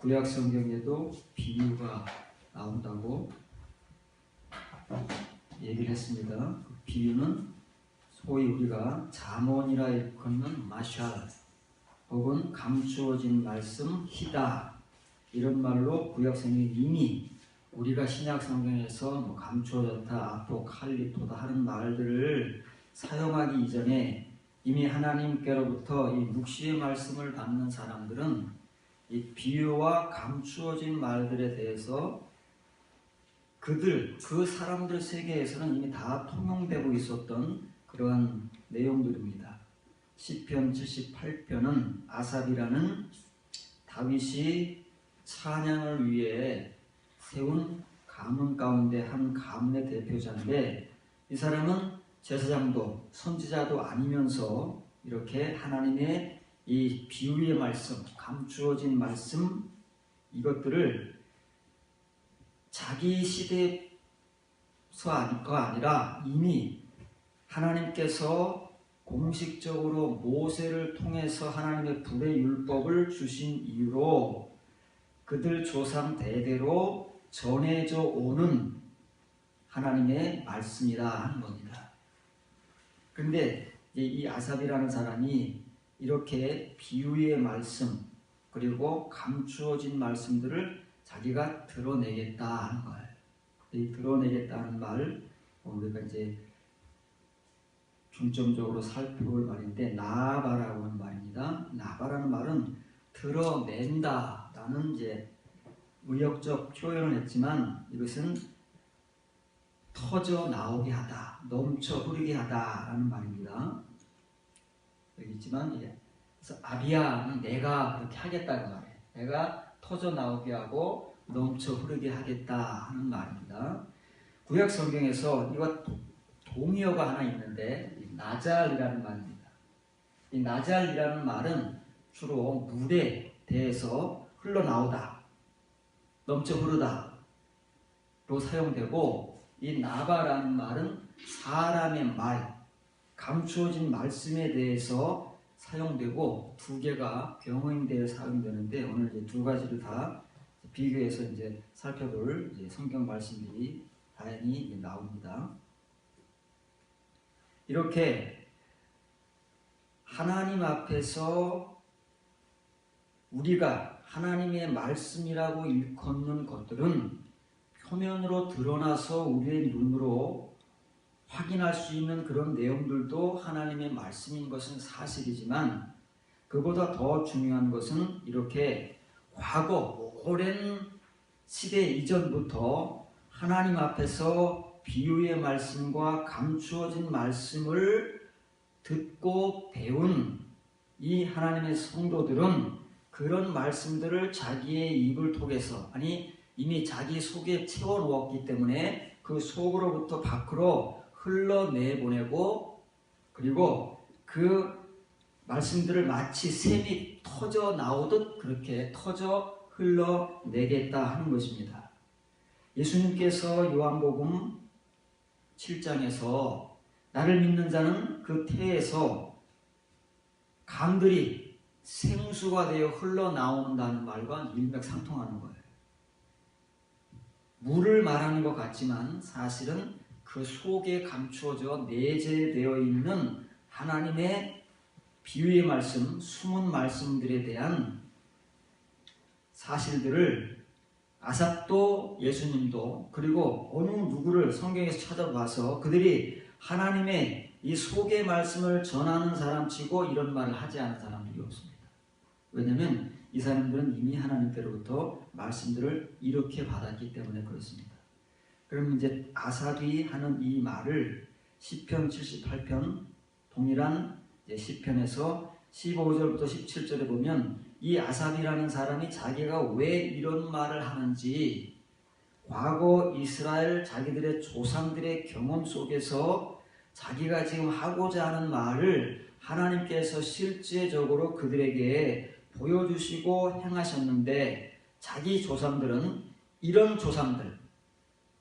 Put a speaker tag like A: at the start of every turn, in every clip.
A: 구약 성경에도 비유가 나온다고 얘기를 했습니다. 그 비유는 소위 우리가 잠언이라 일컫는 마샬 혹은 감추어진 말씀 히다 이런 말로 구약 성경이 이미 우리가 신약 성경에서 뭐 감추어졌다, 아포칼리토다 하는 말들을 사용하기 이전에 이미 하나님께로부터 이 묵시의 말씀을 받는 사람들은 이 비유와 감추어진 말들에 대해서 그 사람들 세계에서는 이미 다 통용되고 있었던 그러한 내용들입니다. 시편 78편은 아삽이라는 다윗이 찬양을 위해 세운 가문 가운데 한 가문의 대표자인데, 이 사람은 제사장도 선지자도 아니면서 이렇게 하나님의 이 비유의 말씀, 감추어진 말씀, 이것들을 자기 시대에서가 아니라 이미 하나님께서 공식적으로 모세를 통해서 하나님의 불의 율법을 주신 이유로 그들 조상 대대로 전해져 오는 하나님의 말씀이다 하는 겁니다. 그런데 이 아삽이라는 사람이 이렇게 비유의 말씀 그리고 감추어진 말씀들을 자기가 드러내겠다 하는 거예요. 이 드러내겠다는 말 우리가 이제 중점적으로 살펴볼 말인데, 나바라고 하는 말입니다. 나바라는 말은 드러낸다라는 이제 의역적 표현을 했지만 이것은 터져 나오게 하다, 넘쳐 흐르게 하다라는 말입니다. 여기 있지만 그래서 아비야는 내가 그렇게 하겠다는 말이에요. 내가 터져 나오게 하고 넘쳐 흐르게 하겠다 하는 말입니다. 구약 성경에서 이거 동의어가 하나 있는데 나잘이라는 말입니다. 이 나잘이라는 말은 주로 물에 대해서 흘러나오다, 넘쳐 흐르다로 사용되고, 이 나바라는 말은 사람의 말, 감추어진 말씀에 대해서 사용되고, 두 개가 병행되어 사용되는데 오늘 이제 두 가지를 다 비교해서 이제 살펴볼 이제 성경 말씀들이 다행히 나옵니다. 이렇게 하나님 앞에서 우리가 하나님의 말씀이라고 일컫는 것들은 표면으로 드러나서 우리의 눈으로 확인할 수 있는 그런 내용들도 하나님의 말씀인 것은 사실이지만, 그보다 더 중요한 것은 이렇게 과거 오랜 시대 이전부터 하나님 앞에서 비유의 말씀과 감추어진 말씀을 듣고 배운 이 하나님의 성도들은 그런 말씀들을 자기의 입을 통해서, 아니 이미 자기 속에 채워놓았기 때문에 그 속으로부터 밖으로 흘러내보내고, 그리고 그 말씀들을 마치 샘이 터져 나오듯 그렇게 터져 흘러내겠다 하는 것입니다. 예수님께서 요한복음 7장에서 나를 믿는 자는 그 태에서 강들이 생수가 되어 흘러나온다는 말과 일맥상통하는 거예요. 물을 말하는 것 같지만 사실은 그 속에 감추어져 내재되어 있는 하나님의 비유의 말씀, 숨은 말씀들에 대한 사실들을 아삽도 예수님도 그리고 어느 누구를 성경에서 찾아봐서 그들이 하나님의 이 속의 말씀을 전하는 사람치고 이런 말을 하지 않은 사람들이 없습니다. 왜냐하면 이 사람들은 이미 하나님께로부터 말씀들을 이렇게 받았기 때문에 그렇습니다. 그럼 이제 아삽이 하는 이 말을 시편 78편 동일한 시편에서 15절부터 17절에 보면 이 아삽이라는 사람이 자기가 왜 이런 말을 하는지, 과거 이스라엘 자기들의 조상들의 경험 속에서 자기가 지금 하고자 하는 말을 하나님께서 실제적으로 그들에게 보여주시고 행하셨는데, 자기 조상들은 이런 조상들,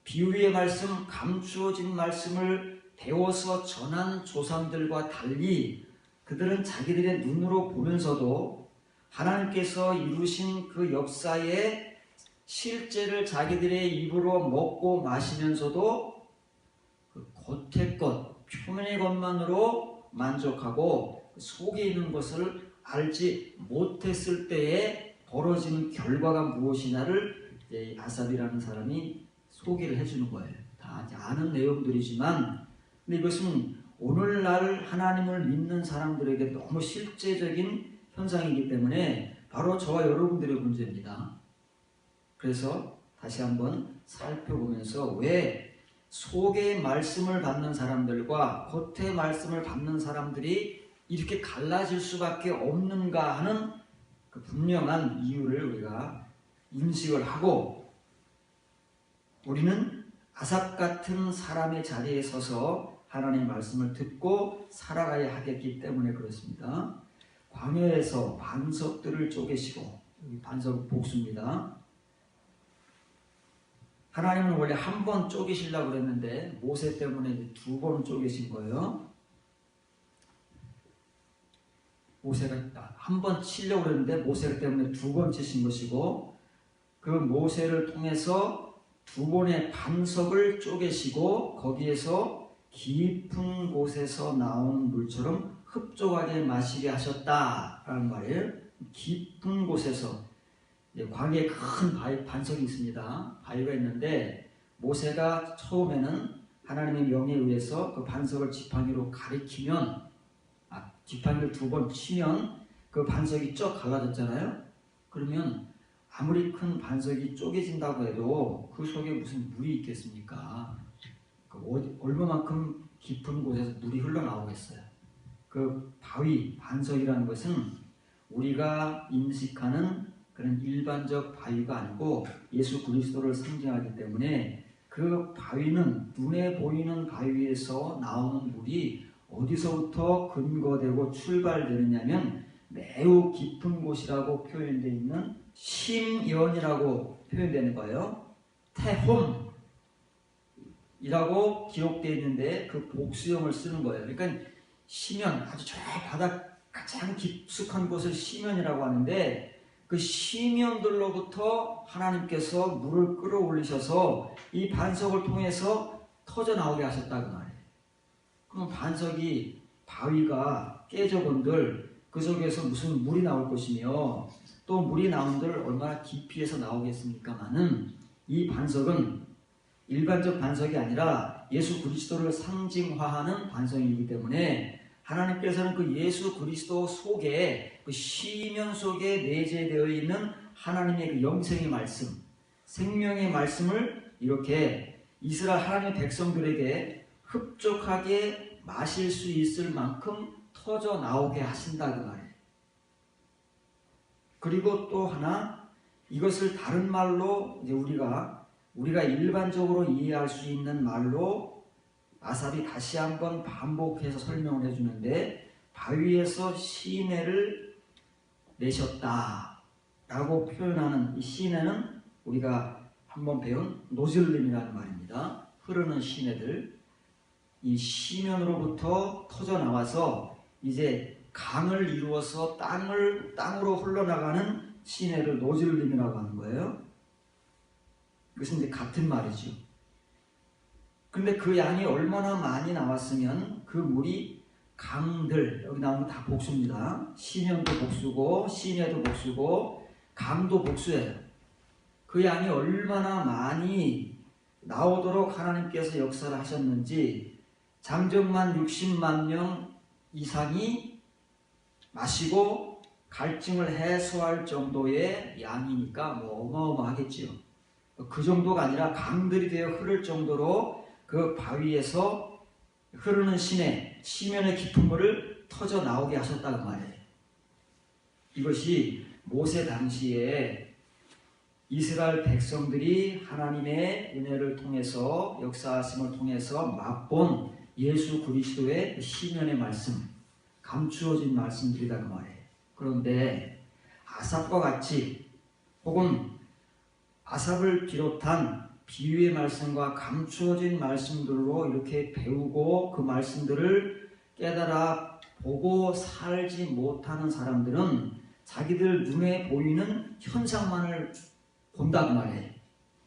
A: 비유의 말씀, 감추어진 말씀을 배워서 전한 조상들과 달리 그들은 자기들의 눈으로 보면서도 하나님께서 이루신 그 역사의 실제를 자기들의 입으로 먹고 마시면서도 그 겉의 것, 표면의 것만으로 만족하고 속에 있는 것을 알지 못했을 때에 벌어지는 결과가 무엇이냐를 아삽이라는 사람이 소개를 해주는 거예요. 다 아는 내용들이지만, 근데 이것은 오늘날 하나님을 믿는 사람들에게 너무 실제적인 현상이기 때문에 바로 저와 여러분들의 문제입니다. 그래서 다시 한번 살펴보면서 왜 속의 말씀을 받는 사람들과 겉의 말씀을 받는 사람들이 이렇게 갈라질 수밖에 없는가 하는 그 분명한 이유를 우리가 인식을 하고, 우리는 아삽 같은 사람의 자리에 서서 하나님의 말씀을 듣고 살아가야 하겠기 때문에 그렇습니다. 광야에서 반석들을 쪼개시고, 여기 반석 복수입니다. 하나님은 원래 한 번 쪼개시려고 그랬는데 모세 때문에 2번 쪼개신 거예요. 모세가 한 번 치려고 그랬는데 모세 때문에 2번 치신 것이고, 그 모세를 통해서 2번의 반석을 쪼개시고 거기에서 깊은 곳에서 나오는 물처럼 흡족하게 마시게 하셨다라는 말이에요. 깊은 곳에서, 광야에 큰 반석이 있습니다. 바위가 있는데 모세가 처음에는 하나님의 명에 의해서 그 반석을 지팡이로 가리키면, 지팡이를 2번 치면 그 반석이 쭉 갈라졌잖아요. 그러면 아무리 큰 반석이 쪼개진다고 해도 그 속에 무슨 물이 있겠습니까? 얼마만큼 깊은 곳에서 물이 흘러나오겠어요. 그 바위, 반석이라는 것은 우리가 인식하는 그런 일반적 바위가 아니고 예수 그리스도를 상징하기 때문에, 그 바위는 눈에 보이는 바위에서 나오는 물이 어디서부터 근거되고 출발되느냐면 매우 깊은 곳이라고 표현되어 있는 심연이라고 표현되는 거예요. 태홈이라고 기록되어 있는데 그 복수형을 쓰는 거예요. 그러니까 심연, 아주 저 바닥 가장 깊숙한 곳을 심연이라고 하는데, 그 심연들로부터 하나님께서 물을 끌어올리셔서 이 반석을 통해서 터져 나오게 하셨다고 말해요. 그럼 반석이, 바위가 깨져본들 그 속에서 무슨 물이 나올 것이며, 또 물이 나온들 얼마나 깊이에서 나오겠습니까마는, 이 반석은 일반적 반석이 아니라 예수 그리스도를 상징화하는 반석이기 때문에 하나님께서는 그 예수 그리스도 속에, 그 시면 속에 내재되어 있는 하나님의 그 영생의 말씀, 생명의 말씀을 이렇게 이스라엘 하나님의 백성들에게 흡족하게 마실 수 있을 만큼 터져 나오게 하신다 그 말이에요. 그리고 또 하나, 이것을 다른 말로 이제 우리가 일반적으로 이해할 수 있는 말로 아삽이 다시 한번 반복해서 설명을 해주는데, 바위에서 시내를 내셨다라고 표현하는 이 시내는 우리가 한번 배운 노즐림이라는 말입니다. 흐르는 시내들, 이 시면으로부터 터져 나와서 이제 강을 이루어서 땅으로 흘러나가는 시내를 노즐림이라고 하는 거예요. 이것은 이제 같은 말이죠. 근데 그 양이 얼마나 많이 나왔으면 그 물이 강들, 여기 나오는 다 복수입니다. 시면도 복수고 시내도 복수고 강도 복수예요. 그 양이 얼마나 많이 나오도록 하나님께서 역사를 하셨는지, 장정만 60만 명 이상이 마시고 갈증을 해소할 정도의 양이니까 뭐 어마어마하겠지요. 그 정도가 아니라 강들이 되어 흐를 정도로 그 바위에서 흐르는 시면의 깊은 물을 터져 나오게 하셨다는 말이에요. 이것이 모세 당시에 이스라엘 백성들이 하나님의 은혜를 통해서, 역사하심을 통해서 맛본 예수 그리스도의 시면의 말씀, 감추어진 말씀들이라는 말이에요. 그런데 아삽과 같이, 혹은 아삽을 비롯한 비유의 말씀과 감추어진 말씀들로 이렇게 배우고 그 말씀들을 깨달아 보고 살지 못하는 사람들은 자기들 눈에 보이는 현상만을 본다고 말해.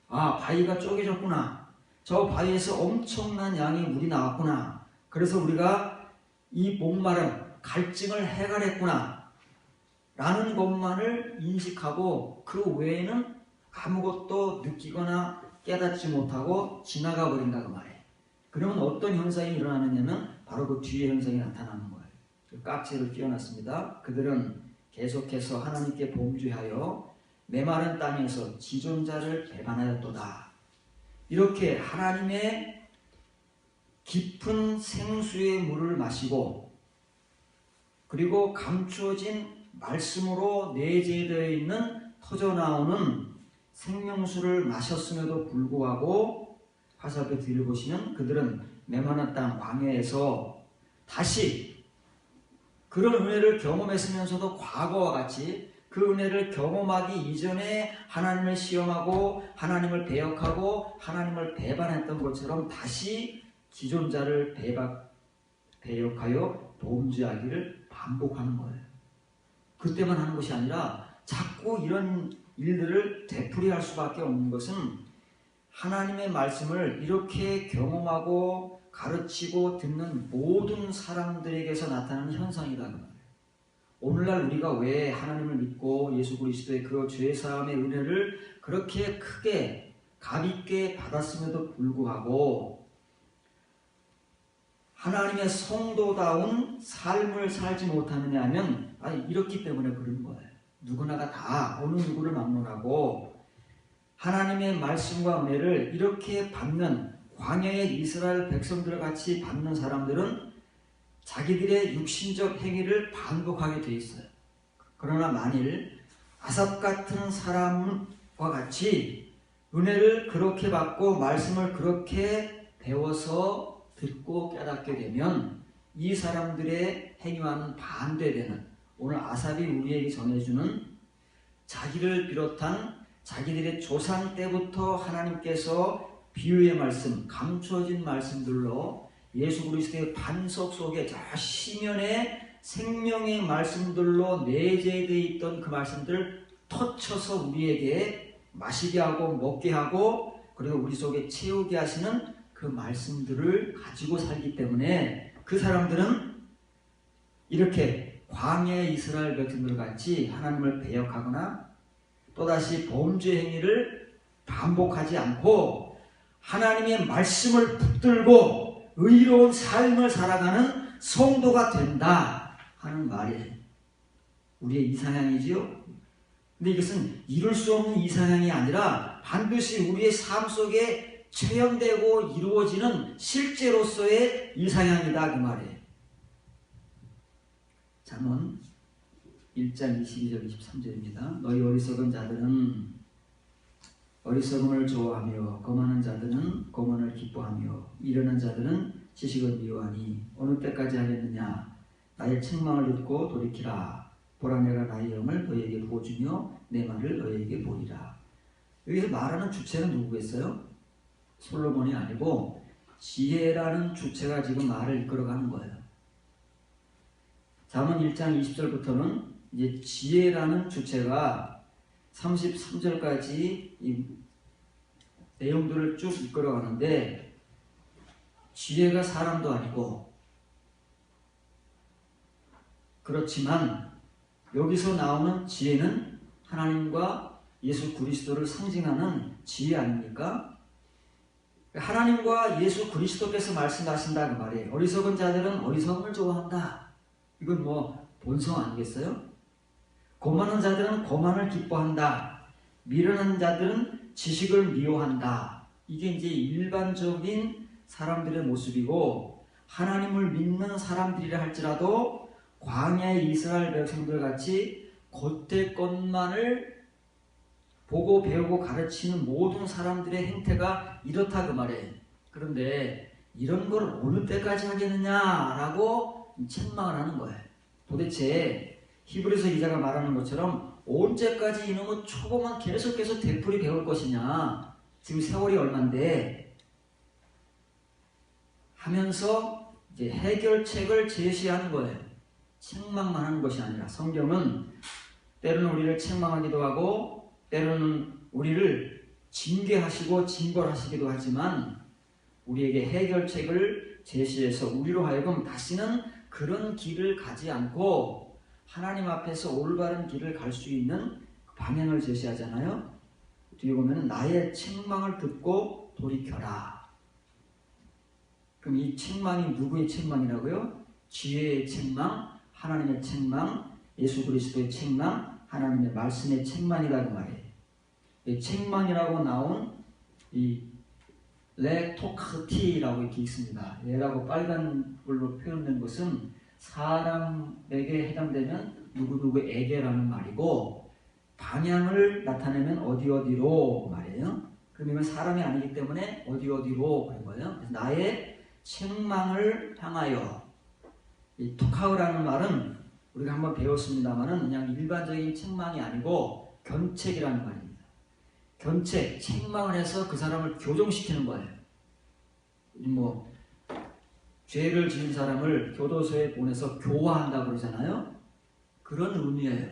A: 아, 바위가 쪼개졌구나. 저 바위에서 엄청난 양의 물이 나왔구나. 그래서 우리가 이 목마름, 갈증을 해결했구나 라는 것만을 인식하고 그 외에는 아무것도 느끼거나 깨닫지 못하고 지나가 버린다고 말해. 그러면 어떤 현상이 일어나느냐면 바로 그 뒤에 현상이 나타나는 거예요. 그 깍지를 띄워놨습니다. 그들은 계속해서 하나님께 범죄하여 메마른 땅에서 지존자를 배반하였도다. 이렇게 하나님의 깊은 생수의 물을 마시고 그리고 감추어진 말씀으로 내재되어 있는 터져나오는 생명수를 마셨음에도 불구하고 화살표 뒤를 보시면 그들은 메마른 땅 광야에서 다시 그런 은혜를 경험했으면서도 과거와 같이 그 은혜를 경험하기 이전에 하나님을 시험하고 하나님을 배역하고 하나님을 배반했던 것처럼 다시 지존자를 배역하여 범죄하기를 반복하는 거예요. 그때만 하는 것이 아니라 자꾸 이런 일들을 되풀이할 수밖에 없는 것은 하나님의 말씀을 이렇게 경험하고 가르치고 듣는 모든 사람들에게서 나타나는 현상이다. 오늘날 우리가 왜 하나님을 믿고 예수 그리스도의 그 죄사함의 은혜를 그렇게 크게 가볍게 받았음에도 불구하고 하나님의 성도다운 삶을 살지 못하느냐 하면 이렇기 때문에 그런 거예요. 누구나가 다 어느 누구를 막론하고 하나님의 말씀과 은혜를 이렇게 받는 광야의 이스라엘 백성들 같이 받는 사람들은 자기들의 육신적 행위를 반복하게 돼 있어요. 그러나 만일 아삽 같은 사람과 같이 은혜를 그렇게 받고 말씀을 그렇게 배워서 듣고 깨닫게 되면 이 사람들의 행위와는 반대되는 오늘 아삽이 우리에게 전해주는 자기를 비롯한 자기들의 조상 때부터 하나님께서 비유의 말씀, 감추어진 말씀들로 예수 그리스도의 반석 속에 저 시면의 생명의 말씀들로 내재되어 있던 그 말씀들을 터쳐서 우리에게 마시게 하고 먹게 하고 그리고 우리 속에 채우게 하시는 그 말씀들을 가지고 살기 때문에 그 사람들은 이렇게 광야의 이스라엘 백성들 같이 하나님을 배역하거나 또다시 범죄 행위를 반복하지 않고 하나님의 말씀을 붙들고 의로운 삶을 살아가는 성도가 된다 하는 말이에요. 우리의 이상향이지요. 근데 이것은 이룰 수 없는 이상향이 아니라 반드시 우리의 삶 속에 체험되고 이루어지는 실제로서의 이상향이다 그 말이에요. 잠언 1장 22절 23절입니다. 너희 어리석은 자들은 어리석음을 좋아하며 거만한 자들은 거만을 기뻐하며 미련한 자들은 지식을 미워하니 어느 때까지 하겠느냐. 나의 책망을 듣고 돌이키라. 보라 내가 나의 영을 너희에게 부어주며 내 말을 너희에게 보이라. 여기서 말하는 주체는 누구겠어요? 솔로몬이 아니고 지혜라는 주체가 지금 말을 이끌어가는 거예요. 잠언 1장 20절부터는 이제 지혜라는 주체가 33절까지 이 내용들을 쭉 이끌어가는데 지혜가 사람도 아니고 그렇지만 여기서 나오는 지혜는 하나님과 예수 그리스도를 상징하는 지혜 아닙니까? 하나님과 예수 그리스도께서 말씀하신다 그 말이에요. 어리석은 자들은 어리석음을 좋아한다. 이건 뭐 본성 아니겠어요? 거만한 자들은 거만을 기뻐한다. 미련한 자들은 지식을 미워한다. 이게 이제 일반적인 사람들의 모습이고 하나님을 믿는 사람들이라 할지라도 광야의 이스라엘 백성들 같이 겉의 것만을 보고 배우고 가르치는 모든 사람들의 행태가 이렇다 그 말이에요. 그런데 이런 걸 어느 때까지 하겠느냐라고 책망을 하는 거예요. 도대체 히브리서 기자가 말하는 것처럼 언제까지 이놈의 초보만 계속해서 되풀이 배울 것이냐. 지금 세월이 얼만데 하면서 이제 해결책을 제시하는 거예요. 책망만 하는 것이 아니라 성경은 때로는 우리를 책망하기도 하고 때로는 우리를 징계하시고 징벌하시기도 하지만 우리에게 해결책을 제시해서 우리로 하여금 다시는 그런 길을 가지 않고 하나님 앞에서 올바른 길을 갈 수 있는 방향을 제시하잖아요. 뒤에 보면 나의 책망을 듣고 돌이켜라. 그럼 이 책망이 누구의 책망이라고요? 지혜의 책망, 하나님의 책망, 예수 그리스도의 책망, 하나님의 말씀의 책망이다 그 말이에요. 이 책망이라고 나온 이 레토크티라고 이렇게 있습니다. 얘라고 빨간 글로 표현된 것은 사람에게 해당되면 누구누구에게라는 말이고 방향을 나타내면 어디어디로 말이에요. 그러면 사람이 아니기 때문에 어디어디로 그런 거예요. 그래서 나의 책망을 향하여 이 토카우라는 말은 우리가 한번 배웠습니다만은 그냥 일반적인 책망이 아니고 견책이라는 말입니다. 견책, 책망을 해서 그 사람을 교정시키는 거예요. 뭐 죄를 지은 사람을 교도소에 보내서 교화한다고 그러잖아요. 그런 의미예요.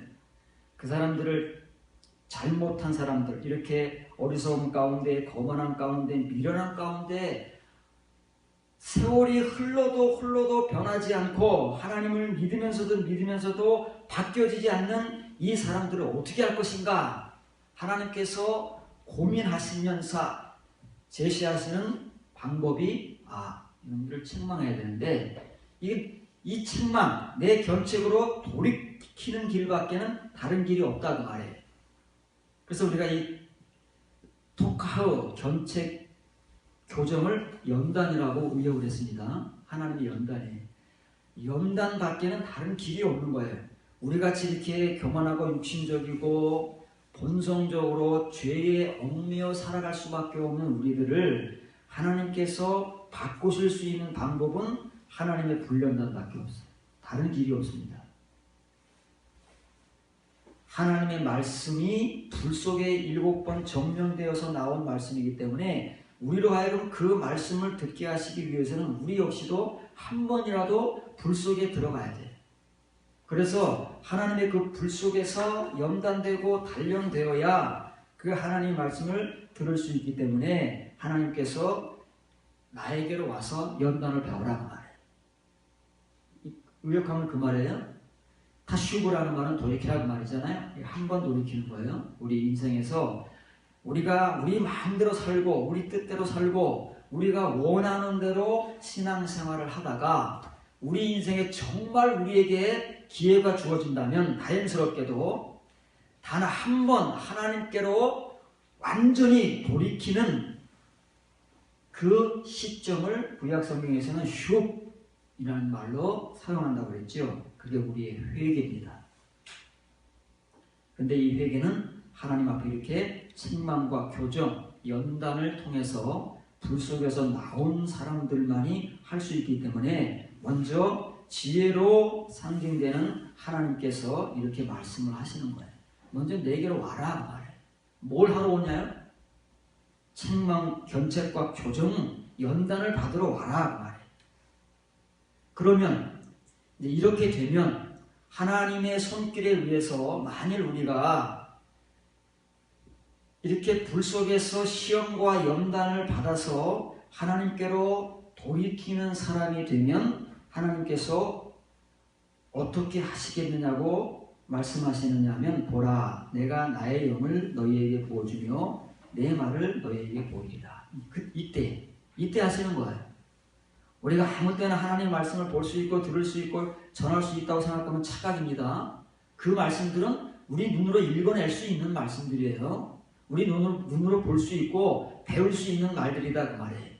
A: 그 사람들을 잘못한 사람들, 이렇게 어리석음 가운데, 거만한 가운데, 미련한 가운데 세월이 흘러도 변하지 않고 하나님을 믿으면서도 바뀌어지지 않는 이 사람들을 어떻게 할 것인가? 하나님께서 고민하시면서 제시하시는 방법이 이놈들을 책망해야 되는데 이 책망, 내 견책으로 돌이키는 길밖에는 다른 길이 없다 그 말이에요. 그래서 우리가 이 토카흐 견책 교정을 연단이라고 의역을 했습니다. 하나님의 연단이에요. 연단 밖에는 다른 길이 없는 거예요. 우리같이 이렇게 교만하고 육신적이고 본성적으로 죄에 얽매여 살아갈 수밖에 없는 우리들을 하나님께서 바꾸실 수 있는 방법은 하나님의 불연단밖에 없어요. 다른 길이 없습니다. 하나님의 말씀이 불 속에 7번 정령되어서 나온 말씀이기 때문에 우리로 하여금 그 말씀을 듣게 하시기 위해서는 우리 역시도 한 번이라도 불 속에 들어가야 돼요. 그래서 하나님의 그 불 속에서 연단되고 단련되어야 그 하나님 말씀을 들을 수 있기 때문에 하나님께서 나에게로 와서 연단을 배워라 그 말이에요. 의역하면 그 말이에요. 타슈브라는 말은 돌이키라는 말이잖아요. 한 번 돌이키는 거예요. 우리 인생에서 우리가 우리 마음대로 살고 우리 뜻대로 살고 우리가 원하는 대로 신앙생활을 하다가 우리 인생에 정말 우리에게 기회가 주어진다면 다행스럽게도 단 한 번 하나님께로 완전히 돌이키는 그 시점을 구약성경에서는 슉이라는 말로 사용한다고 그랬죠. 그게 우리의 회개입니다. 근데 이 회개는 하나님 앞에 이렇게 책망과 교정, 연단을 통해서 불 속에서 나온 사람들만이 할 수 있기 때문에 먼저 지혜로 상징되는 하나님께서 이렇게 말씀을 하시는 거예요. 먼저 내게로 와라 말이에요. 뭘 하러 오냐요? 책망, 견책과 교정, 연단을 받으러 와라 말이에요. 그러면 이렇게 되면 하나님의 손길에 의해서 만일 우리가 이렇게 불 속에서 시험과 연단을 받아서 하나님께로 돌이키는 사람이 되면 하나님께서 어떻게 하시겠느냐고 말씀하시느냐 하면 보라 내가 나의 영을 너희에게 부어주며 내 말을 너희에게 보이리라. 이때 하시는 거예요. 우리가 아무 때나 하나님의 말씀을 볼 수 있고 들을 수 있고 전할 수 있다고 생각하면 착각입니다. 그 말씀들은 우리 눈으로 읽어낼 수 있는 말씀들이에요. 우리 눈으로 볼 수 있고 배울 수 있는 말들이다 그 말이에요.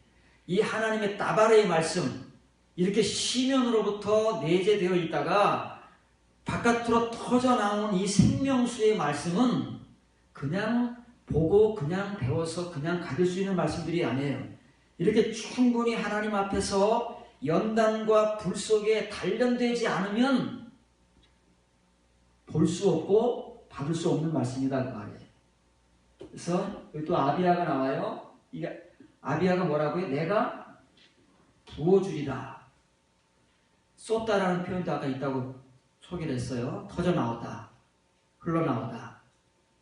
A: 이 하나님의 따바레의 말씀 이렇게 시면으로부터 내재되어 있다가 바깥으로 터져나온 이 생명수의 말씀은 그냥 보고 그냥 배워서 그냥 가질 수 있는 말씀들이 아니에요. 이렇게 충분히 하나님 앞에서 연단과 불 속에 단련되지 않으면 볼 수 없고 받을 수 없는 말씀이다 그 말이에요. 그래서 여기 또 아비야가 나와요. 이게 아비야가 뭐라고요? 내가 부어주리라. 쏟다라는 표현도 아까 있다고 소개를 했어요. 터져 나왔다. 흘러나오다,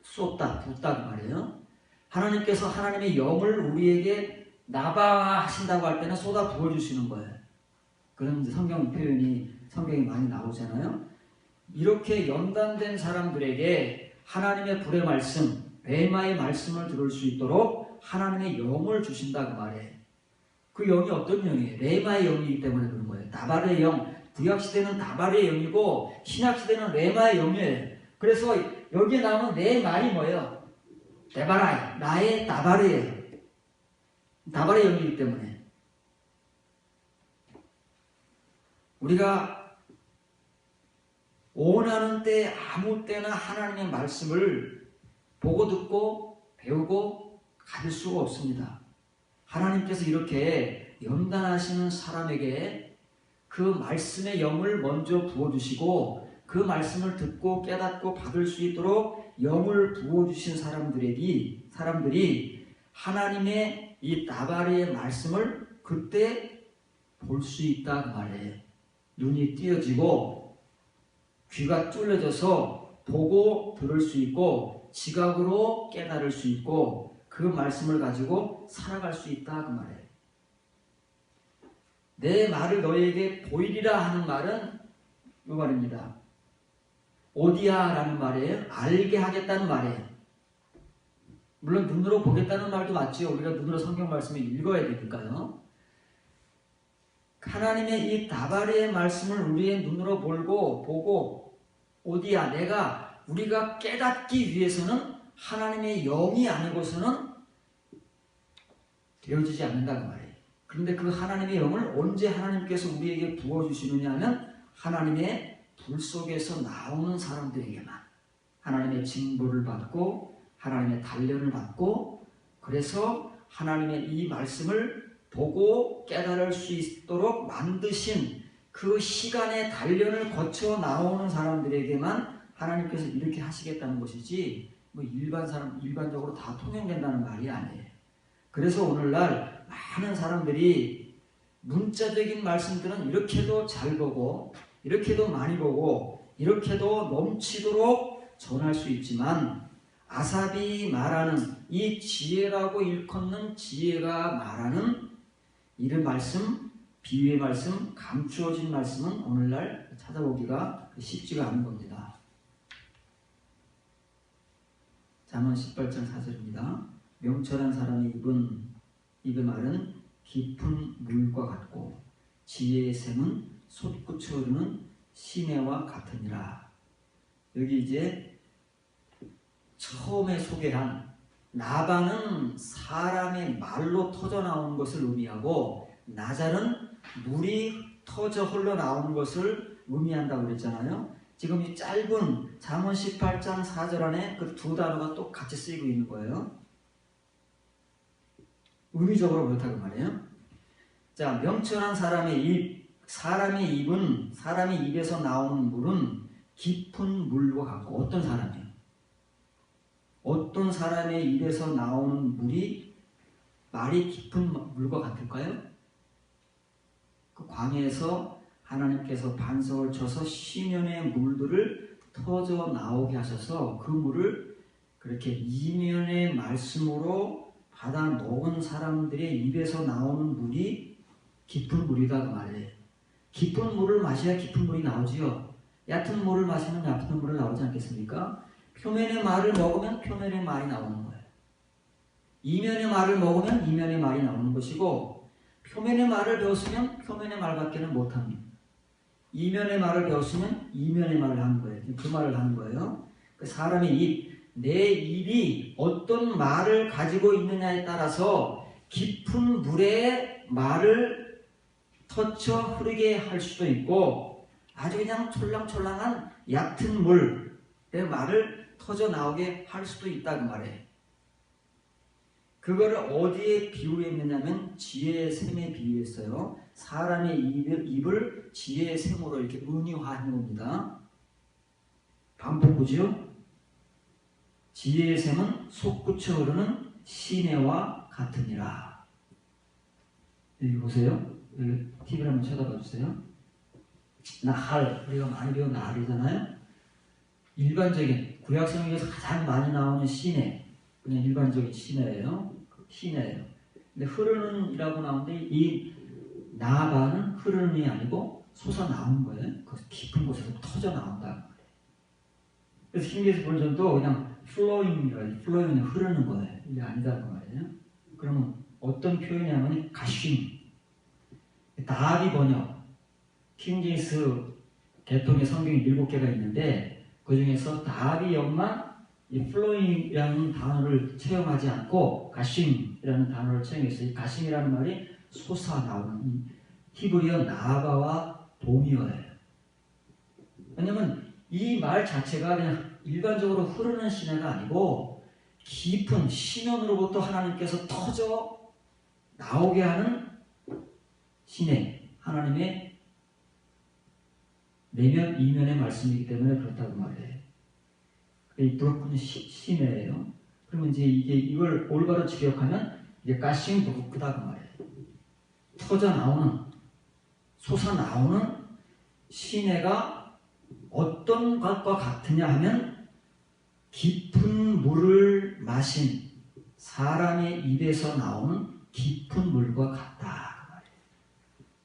A: 쏟다, 붓다 그 말이에요. 하나님께서 하나님의 영을 우리에게 나바하신다고 할 때는 쏟아 부어주시는 거예요. 그런 성경 표현이 성경에 많이 나오잖아요. 이렇게 연단된 사람들에게 하나님의 불의 말씀, 레마의 말씀을 들을 수 있도록 하나님의 영을 주신다 그 말이에요. 그 영이 어떤 영이에요? 레마의 영이기 때문에 그런 거예요. 다발의 영, 구약시대는 다발의 영이고 신약시대는 레마의 영이에요. 그래서 여기에 나오는 내 말이 뭐예요? 데바라이, 나의 다발이에요. 다발의 영이기 때문에 우리가 원하는 때 아무 때나 하나님의 말씀을 보고 듣고 배우고 가질 수가 없습니다. 하나님께서 이렇게 연단하시는 사람에게 그 말씀의 영을 먼저 부어주시고 그 말씀을 듣고 깨닫고 받을 수 있도록 영을 부어주신 사람들이 하나님의 이 다발의 말씀을 그때 볼 수 있다 그 말이에요. 눈이 띄어지고 귀가 뚫려져서 보고 들을 수 있고 지각으로 깨달을 수 있고 그 말씀을 가지고 살아갈 수 있다 그 말이에요. 내 말을 너희에게 보이리라 하는 말은 이 말입니다. 오디아라는 말이에요. 알게 하겠다는 말이에요. 물론 눈으로 보겠다는 말도 맞지요. 우리가 눈으로 성경 말씀을 읽어야 되니까요. 하나님의 이 다발의 말씀을 우리의 눈으로 보고 오디아 우리가 깨닫기 위해서는 하나님의 영이 아니고서는 되어지지 않는다는 말이에요. 그런데 그 하나님의 영을 언제 하나님께서 우리에게 부어주시느냐 하면 하나님의 불 속에서 나오는 사람들에게만 하나님의 징벌을 받고 하나님의 단련을 받고 그래서 하나님의 이 말씀을 보고 깨달을 수 있도록 만드신 그 시간의 단련을 거쳐 나오는 사람들에게만 하나님께서 이렇게 하시겠다는 것이지 뭐 일반적으로 다 통용된다는 말이 아니에요. 그래서 오늘날 많은 사람들이 문자적인 말씀들은 이렇게도 잘 보고 이렇게도 많이 보고 이렇게도 넘치도록 전할 수 있지만 아삽이 말하는 이 지혜라고 일컫는 지혜가 말하는 이런 말씀, 비유의 말씀, 감추어진 말씀은 오늘날 찾아보기가 쉽지가 않은 겁니다. 잠언 18장 4절입니다. 명철한 사람의 입의 말은 깊은 물과 같고 지혜의 샘은 솟구쳐 흐르는 시내와 같으니라. 여기 이제 처음에 소개한 나바는 사람의 말로 터져 나오는 것을 의미하고 나잘은 물이 터져 흘러나오는 것을 의미한다고 그랬잖아요. 지금 이 짧은 잠언 18장 4절 안에 그 두 단어가 똑같이 쓰이고 있는 거예요. 의미적으로 그렇다고 말이에요. 자, 명철한 사람의 입에서 나오는 물은 깊은 물과 같고 어떤 사람이에요? 어떤 사람의 입에서 나오는 물이 말이 깊은 물과 같을까요? 그 광야에서 하나님께서 반석을 쳐서 시면의 물들을 터져 나오게 하셔서 그 물을 그렇게 이면의 말씀으로 받아 먹은 사람들의 입에서 나오는 물이 깊은 물이다 그 말이에요. 깊은 물을 마셔야 깊은 물이 나오지요. 얕은 물을 마시면 얕은 물이 나오지 않겠습니까? 표면의 말을 먹으면 표면의 말이 나오는 거예요. 이면의 말을 먹으면 이면의 말이 나오는 것이고 표면의 말을 배웠으면 표면의 말밖에는 못합니다. 이면의 말을 배웠으면 이면의 말을 하는 거예요. 그 말을 하는 거예요. 그 사람의 내 입이 어떤 말을 가지고 있느냐에 따라서 깊은 물에 말을 터쳐 흐르게 할 수도 있고 아주 그냥 촐랑촐랑한 얕은 물의 말을 터져 나오게 할 수도 있다고 말해요. 그거를 어디에 비유했느냐면 지혜의 샘에 비유했어요. 사람의 입을 지혜의 샘으로 이렇게 은유화한 겁니다. 반복구죠. 지혜의 샘은 솟구쳐 흐르는 시내와 같으니라. 여기 보세요. 여기 TV를 한번 쳐다봐 주세요. 나할, 우리가 많이 배운 나할이잖아요. 일반적인 구약성경에서 가장 많이 나오는 시내, 그냥 일반적인 시내예요. 시내예요. 근데 흐르는이라고 나오는데 이 나바는 흐르는이 아니고 솟아나온 거예요. 그 깊은 곳에서 터져 나온다. 그래서 신기해서 본전도 그냥 flowing은 흐르는 거예요. 이게 아니다는 말이에요. 그러면 어떤 표현이냐면 가쉼. 다비 번역, 킹제임스 개통의 성경이 7개가 있는데 그 중에서 다비역만 이 flowing이라는 단어를 채용하지 않고 가쉼이라는 단어를 채용했어요. 이 가쉼이라는 말이 솟아나오는 히브리어 나바와 동의어예요. 왜냐면 이 말 자체가 그냥 일반적으로 흐르는 시내가 아니고 깊은 심연으로부터 하나님께서 터져 나오게 하는 시내, 하나님의 내면 이면의 말씀이기 때문에 그렇다고 말해요. 이 브로큰 시내예요. 그러면 이제 이걸 올바로 직역하면 이게 가싱 브루크다 그 말이에요. 터져 나오는, 솟아 나오는 시내가 어떤 것과 같으냐 하면 깊은 물을 마신 사람의 입에서 나오는 깊은 물과 같다 그 말이에요.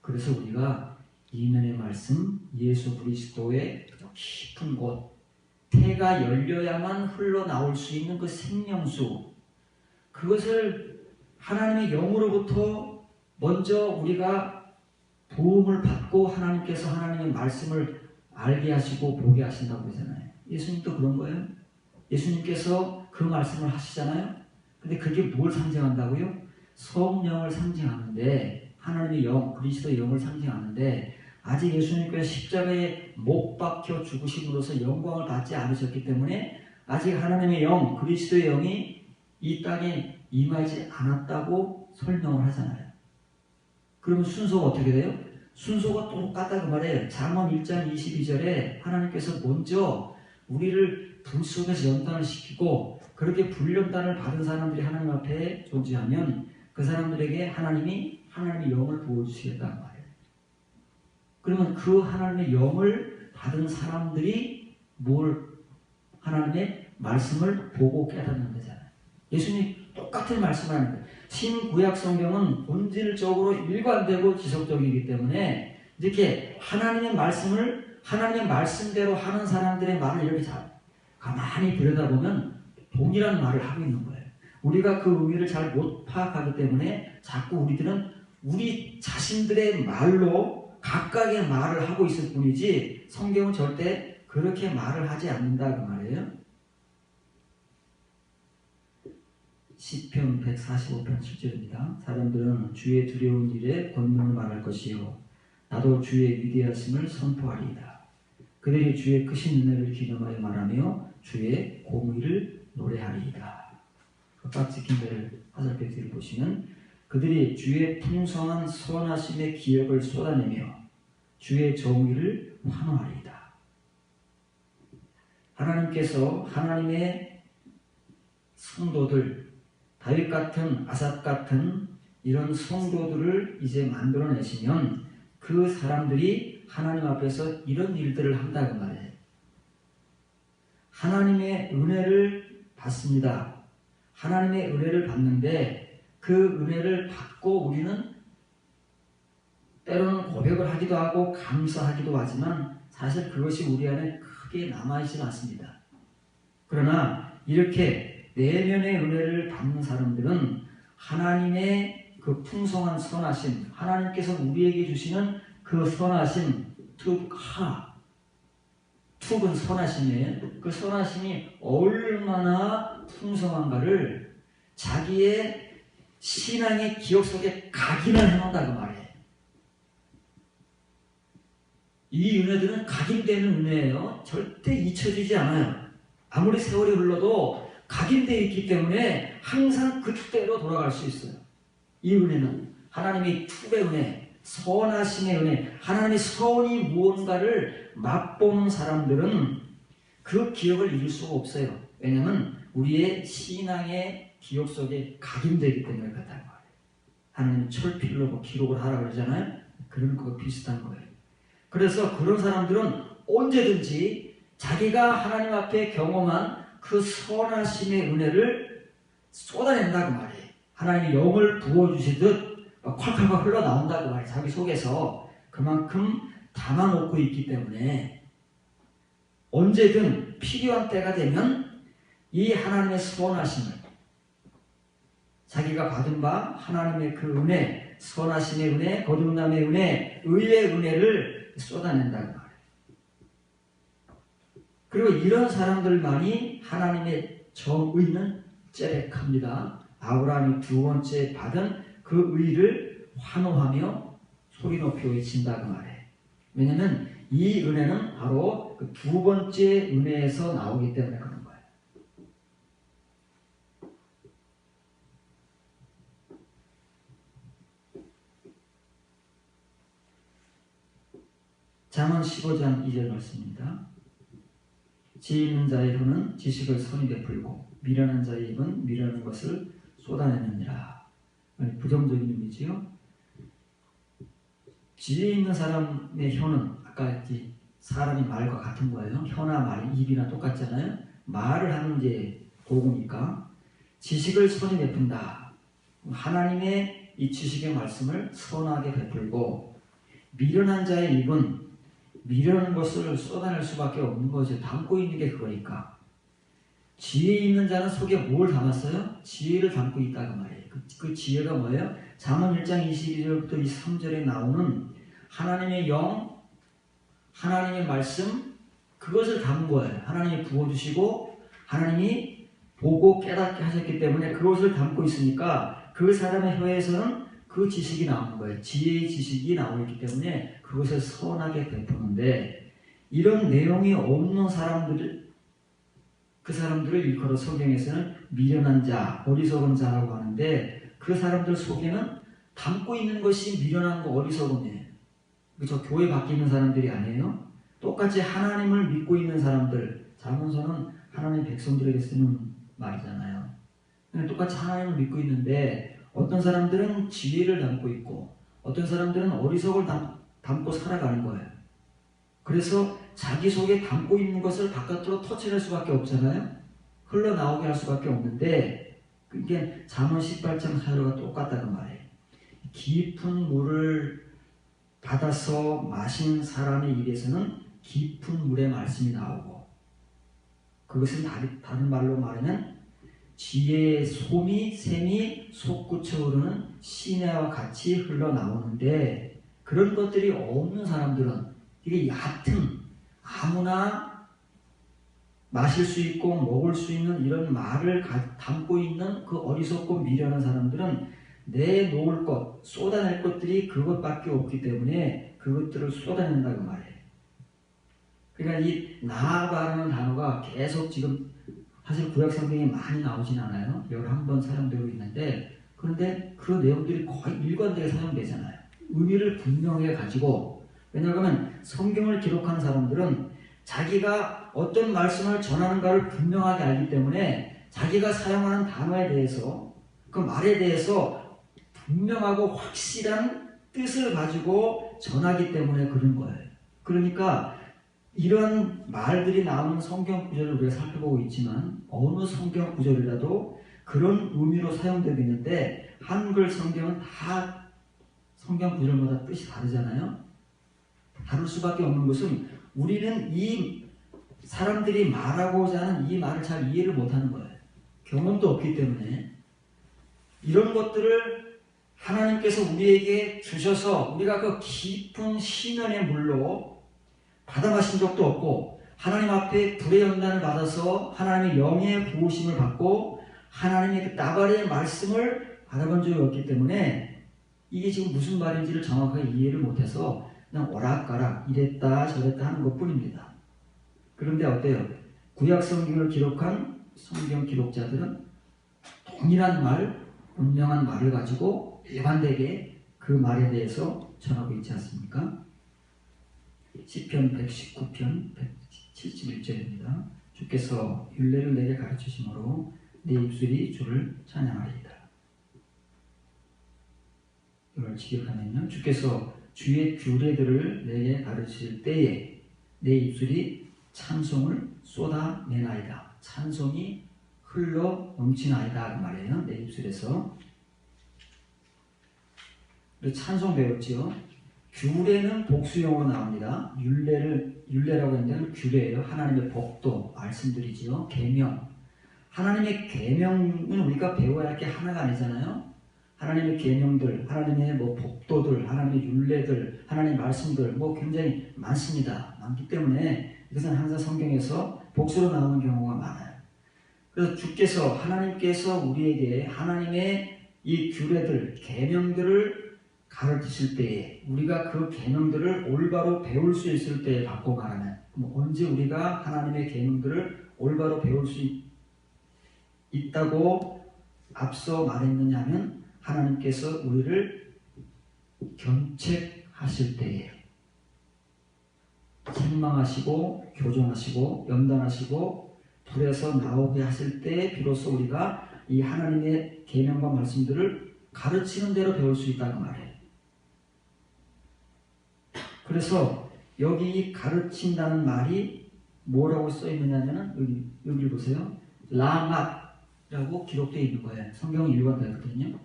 A: 그래서 우리가 이면의 말씀, 예수 그리스도의 깊은 곳, 태가 열려야만 흘러나올 수 있는 그 생명수, 그것을 하나님의 영으로부터 먼저 우리가 도움을 받고 하나님께서 하나님의 말씀을 알게 하시고 보게 하신다고 그러잖아요. 예수님도 그런 거예요. 예수님께서 그 말씀을 하시잖아요. 근데 그게 뭘 상징한다고요? 성령을 상징하는데, 하나님의 영, 그리스도의 영을 상징하는데, 아직 예수님께서 십자가에 못 박혀 죽으심으로써 영광을 받지 않으셨기 때문에 아직 하나님의 영, 그리스도의 영이 이 땅에 임하지 않았다고 설명을 하잖아요. 그러면 순서가 어떻게 돼요? 순서가 똑같다고 말해요. 잠언 1장 22절에 하나님께서 먼저 우리를 불 속에서 연단을 시키고, 그렇게 불연단을 받은 사람들이 하나님 앞에 존재하면 그 사람들에게 하나님이 하나님의 영을 부어주시겠다는 말이에요. 그러면 그 하나님의 영을 받은 사람들이 하나님의 말씀을 보고 깨닫는 거잖아요. 예수님 똑같은 말씀을 하는 거예요. 신구약 성경은 본질적으로 일관되고 지속적이기 때문에 이렇게 하나님의 말씀을 하나님의 말씀대로 하는 사람들의 말을 이렇게 잘 가만히 들여다보면 동일한 말을 하고 있는 거예요. 우리가 그 의미를 잘 못 파악하기 때문에 자꾸 우리들은 우리 자신들의 말로 각각의 말을 하고 있을 뿐이지 성경은 절대 그렇게 말을 하지 않는다 그 말이에요. 시편 145편 7절입니다. 사람들은 주의 두려운 일에 권능을 말할 것이요 나도 주의 위대하심을 선포하리이다. 그들이 주의 크신 은혜를 기념하여 말하며 주의 공의를 노래하리이다. 박스 킨들을 화살표 뒤를 보시면 그들이 주의 풍성한 선하심의 기억을 쏟아내며 주의 정의를 환호하리이다. 하나님께서 하나님의 성도들, 다윗 같은, 아삽 같은 이런 성도들을 이제 만들어내시면 그 사람들이 하나님 앞에서 이런 일들을 한다고 말해요. 하나님의 은혜를 받습니다. 하나님의 은혜를 받는데 그 은혜를 받고 우리는 때로는 고백을 하기도 하고 감사하기도 하지만 사실 그것이 우리 안에 크게 남아있지 않습니다. 그러나 이렇게 내면의 은혜를 받는 사람들은 하나님의 그 풍성한 선하심, 하나님께서 우리에게 주시는 그 선하심, 툭은 선하심이에요. 그 선하심이 얼마나 풍성한가를 자기의 신앙의 기억 속에 각인을 해놓는다고 말해요. 이 은혜들은 각인되는 은혜예요. 절대 잊혀지지 않아요. 아무리 세월이 흘러도 각인되어 있기 때문에 항상 그때로 돌아갈 수 있어요. 이 은혜는 하나님의 툭의 은혜, 선하심의 은혜, 하나님의 선이 무언가를 맛보는 사람들은 그 기억을 잃을 수가 없어요. 왜냐하면 우리의 신앙의 기억 속에 각인되기 때문에 그렇다는 거예요. 하나님 철필로 기록을 하라고 그러잖아요. 그런 거 비슷한 거예요. 그래서 그런 사람들은 언제든지 자기가 하나님 앞에 경험한 그 선하심의 은혜를 쏟아낸다고 말이에요. 하나님이 영을 부어주시듯 콸콸콸 흘러나온다고 말이에요. 자기 속에서 그만큼 담아놓고 있기 때문에 언제든 필요한 때가 되면 이 하나님의 선하심을, 자기가 받은 바 하나님의 그 은혜, 선하심의 은혜, 거듭남의 은혜, 의의 은혜를 쏟아낸다고 말이에요. 그리고 이런 사람들만이 하나님의 정의는 째렉합니다. 아브라함이 두 번째 받은 그 의를 환호하며 소리 높여 외친다고 말해요. 왜냐하면 이 은혜는 바로 그 두 번째 은혜에서 나오기 때문에 그런 거예요. 잠언 15장 2절 말씀입니다. 지혜 있는 자의 혀는 지식을 선히 베풀고 미련한 자의 입은 미련한 것을 쏟아내느니라. 부정적인 의미지요. 지혜 있는 사람의 혀는 아까 했지, 사람이 말과 같은 거예요. 혀나 말, 입이나 똑같잖아요. 말을 하는 게 도구니까 지식을 선히 베푼다. 하나님의 이 지식의 말씀을 선하게 베풀고, 미련한 자의 입은 미련한 것을 쏟아낼 수밖에 없는 거죠. 담고 있는 게 그거니까. 지혜 있는 자는 속에 뭘 담았어요? 지혜를 담고 있다고 말이에요. 그 지혜가 뭐예요? 잠언 1장 22절부터 23절에 나오는 하나님의 영, 하나님의 말씀, 그것을 담은 거예요. 하나님이 부어주시고 하나님이 보고 깨닫게 하셨기 때문에 그것을 담고 있으니까 그 사람의 혀에서는 그 지식이 나오는 거예요. 지혜의 지식이 나오기 때문에 그것을 선하게 베푸는데, 이런 내용이 없는 사람들, 그 사람들을 일컬어 성경에서는 미련한 자, 어리석은 자라고 하는데, 그 사람들 속에는 담고 있는 것이 미련한 거, 어리석음이에요. 저 교회 밖에 있는 사람들이 아니에요. 똑같이 하나님을 믿고 있는 사람들, 잠언서는 하나님의 백성들에게 쓰는 말이잖아요. 똑같이 하나님을 믿고 있는데 어떤 사람들은 지혜를 담고 있고 어떤 사람들은 어리석을 담고 살아가는 거예요. 그래서 자기 속에 담고 있는 것을 바깥으로 터치할 수밖에 없잖아요. 흘러나오게 할 수밖에 없는데, 그게 잠언 18장 4절과 똑같다는 말이에요. 깊은 물을 받아서 마신 사람의 입에서는 깊은 물의 말씀이 나오고, 그것은 다른 말로 말하면 지혜의 샘이 솟구쳐 오르는 시내와 같이 흘러나오는데, 그런 것들이 없는 사람들은, 이게 얕은, 아무나 마실 수 있고 먹을 수 있는 이런 말을 담고 있는 그 어리석고 미련한 사람들은 내놓을 것, 쏟아낼 것들이 그것밖에 없기 때문에 그것들을 쏟아낸다고 말해요. 그러니까 이 나아가라는 단어가 계속 지금 사실 구약 성경에 많이 나오진 않아요. 11번 사용되고 있는데, 그런데 그 내용들이 거의 일관되게 사용되잖아요. 의미를 분명하게 가지고, 왜냐하면 성경을 기록한 사람들은 자기가 어떤 말씀을 전하는가를 분명하게 알기 때문에 자기가 사용하는 단어에 대해서, 그 말에 대해서 분명하고 확실한 뜻을 가지고 전하기 때문에 그런 거예요. 그러니까 이런 말들이 나오는 성경 구절을 우리가 살펴보고 있지만, 어느 성경 구절이라도 그런 의미로 사용되고 있는데, 한글 성경은 다 성경 구절마다 뜻이 다르잖아요. 다를 수밖에 없는 것은 우리는 이 사람들이 말하고자 하는 이 말을 잘 이해를 못하는 거예요. 경험도 없기 때문에. 이런 것들을 하나님께서 우리에게 주셔서 우리가 그 깊은 심연의 물로 받아 마신 적도 없고, 하나님 앞에 불의 연단을 받아서 하나님의 영의 부으심을 받고 하나님의 그 나발의 말씀을 받아본 적이 없기 때문에 이게 지금 무슨 말인지를 정확하게 이해를 못해서 그냥 오락가락 이랬다 저랬다 하는 것 뿐입니다. 그런데 어때요? 구약 성경을 기록한 성경 기록자들은 동일한 말, 분명한 말을 가지고 일관되게 그 말에 대해서 전하고 있지 않습니까? 시편 119편 171절입니다. 주께서 율례를 내게 가르치심으로 내 입술이 주를 찬양하리이다. 이걸 기억하면요, 주께서 주의 규례들을 내게 가르칠 때에 내 입술이 찬송을 쏟아내나이다. 찬송이 흘러 넘치나이다 그 말이에요. 내 입술에서. 찬송 배웠지요. 규례는 복수용어로 나옵니다. 율례라고 했는데 규례예요. 하나님의 법도 말씀드리지요. 계명. 하나님의 계명은 우리가 배워야 할 게 하나가 아니잖아요. 하나님의 계명들, 하나님의 법도들, 하나님의 율례들, 하나님의 말씀들 굉장히 많습니다. 많기 때문에 이것은 항상 성경에서 복수로 나오는 경우가 많아요. 그래서 주께서 하나님께서 우리에게 하나님의 이 규례들, 계명들을 가르치실 때에 우리가 그 계명들을 올바로 배울 수 있을 때에 바꿔 말하면 언제 우리가 하나님의 계명들을 올바로 배울 수 있다고 앞서 말했느냐 하면 하나님께서 우리를 견책하실 때에 책망하시고 교정하시고 연단하시고 불에서 나오게 하실 때 비로소 우리가 이 하나님의 계명과 말씀들을 가르치는 대로 배울 수 있다는 말이에요. 그래서 여기 가르친다는 말이 뭐라고 써 있느냐면 여기 보세요. 라맛라고 기록되어 있는 거예요. 성경을 읽어봤거든요.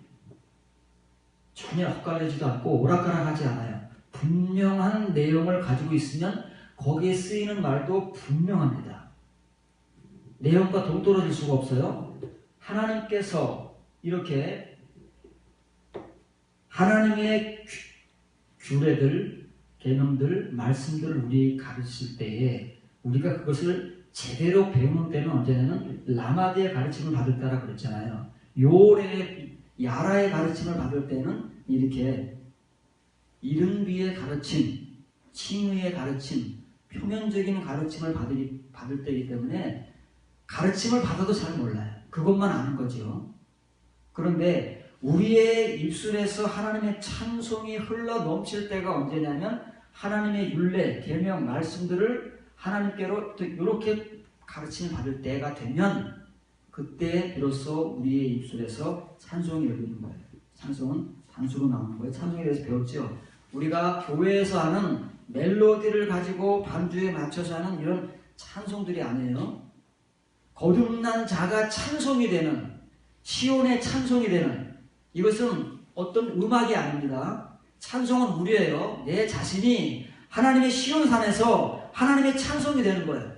A: 전혀 헛갈리지도 않고 오락가락하지 않아요. 분명한 내용을 가지고 있으면 거기에 쓰이는 말도 분명합니다. 내용과 동떨어질 수가 없어요. 하나님께서 이렇게 하나님의 규례들, 계명들, 말씀들을 우리에게 가르칠 때에 우리가 그것을 제대로 배우는 때는 언제냐면 라마드의 가르침을 받을 때라 그랬잖아요. 요레, 야라의 가르침을 받을 때는 이렇게 이른비의 가르침, 칭의의 가르침, 표면적인 가르침을 받을 때이기 때문에 가르침을 받아도 잘 몰라요. 그것만 아는 거죠. 그런데 우리의 입술에서 하나님의 찬송이 흘러 넘칠 때가 언제냐면 하나님의 율례, 계명, 말씀들을 하나님께로 이렇게 가르침을 받을 때가 되면 그때 비로소 우리의 입술에서 찬송이 열리는 거예요. 찬송은 단수로 나오는 거예요. 찬송에 대해서 배웠죠. 우리가 교회에서 하는 멜로디를 가지고 반주에 맞춰서 하는 이런 찬송들이 아니에요. 거듭난 자가 찬송이 되는, 시온의 찬송이 되는, 이것은 어떤 음악이 아닙니다. 찬송은 우리예요. 내 자신이 하나님의 시온산에서 하나님의 찬송이 되는 거예요.